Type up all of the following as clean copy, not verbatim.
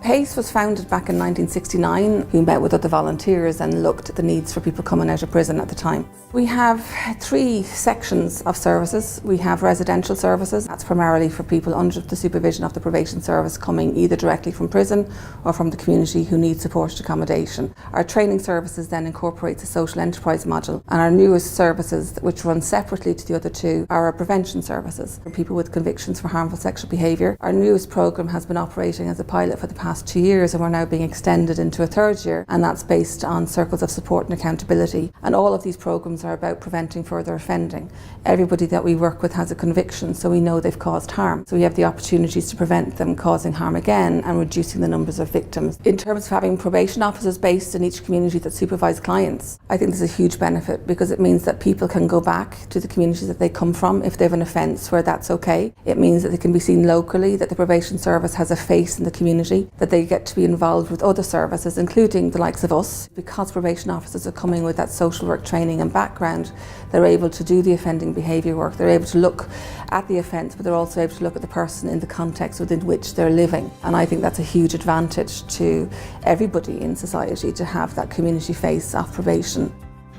PACE was founded back in 1969. We met with other volunteers and looked at the needs for people coming out of prison at the time. We have 3 sections of services. We have residential services. That's primarily for people under the supervision of the probation service coming either directly from prison or from the community who need supported accommodation. Our training services then incorporates a social enterprise module, and our newest services, which run separately to the other 2, are our prevention services for people with convictions for harmful sexual behaviour. Our newest programme has been operating as a pilot for the past 2 years, and we're now being extended into a 3rd year, and that's based on circles of support and accountability. And all of these programmes are about preventing further offending. Everybody that we work with has a conviction, so we know they've caused harm. So we have the opportunities to prevent them causing harm again and reducing the numbers of victims. In terms of having probation officers based in each community that supervise clients, I think there's a huge benefit, because it means that people can go back to the communities that they come from if they have an offence where that's okay. It means that they can be seen locally, that the probation service has a face in the community, that they get to be involved with other services, including the likes of us. Because probation officers are coming with that social work training and background, they're able to do the offending behaviour work. They're able to look at the offence, but they're also able to look at the person in the context within which they're living. And I think that's a huge advantage to everybody in society, to have that community face of probation.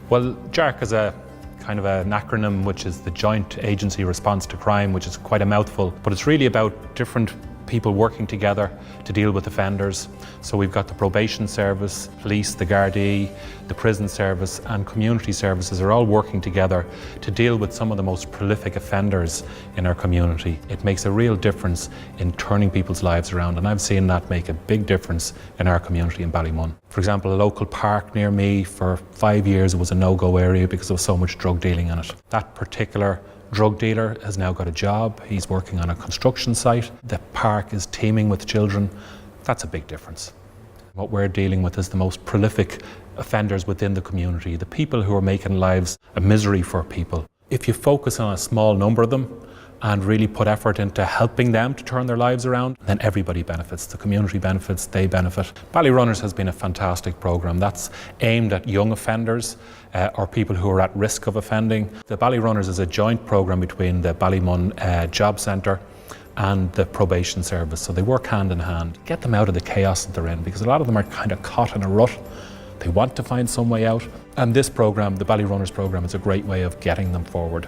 Well, JARC is a kind of an acronym which is the Joint Agency Response to Crime, which is quite a mouthful, but it's really about different people working together to deal with offenders. So we've got the probation service, police, the Gardaí, the prison service and community services are all working together to deal with some of the most prolific offenders in our community. It makes a real difference in turning people's lives around, and I've seen that make a big difference in our community in Ballymun. For example, a local park near me, for 5 years it was a no-go area because there was so much drug dealing in it. That particular drug dealer has now got a job. He's working on a construction site. The park is teeming with children. That's a big difference. What we're dealing with is the most prolific offenders within the community, the people who are making lives a misery for people. If you focus on a small number of them and really put effort into helping them to turn their lives around, then everybody benefits. The community benefits, they benefit. Ballyrunners has been a fantastic programme that's aimed at young offenders or people who are at risk of offending. The Ballyrunners is a joint programme between the Ballymun Job Centre and the probation service, so they work hand in hand. Get them out of the chaos that they're in, because a lot of them are kind of caught in a rut. They want to find some way out, and this programme, the Ballyrunners programme, is a great way of getting them forward.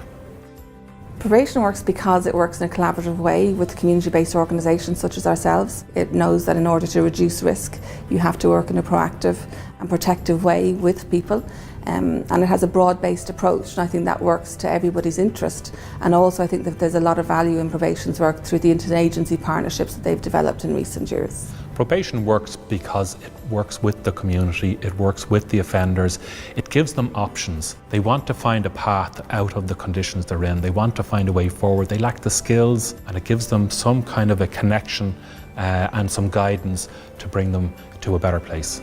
Probation works because it works in a collaborative way with community-based organisations such as ourselves. It knows that in order to reduce risk, you have to work in a proactive and protective way with people. And it has a broad-based approach, and I think that works to everybody's interest. And also I think that there's a lot of value in probation's work through the interagency partnerships that they've developed in recent years. Probation works because it works with the community, it works with the offenders, it gives them options. They want to find a path out of the conditions they're in, they want to find a way forward, they lack the skills, and it gives them some kind of a connection and some guidance to bring them to a better place.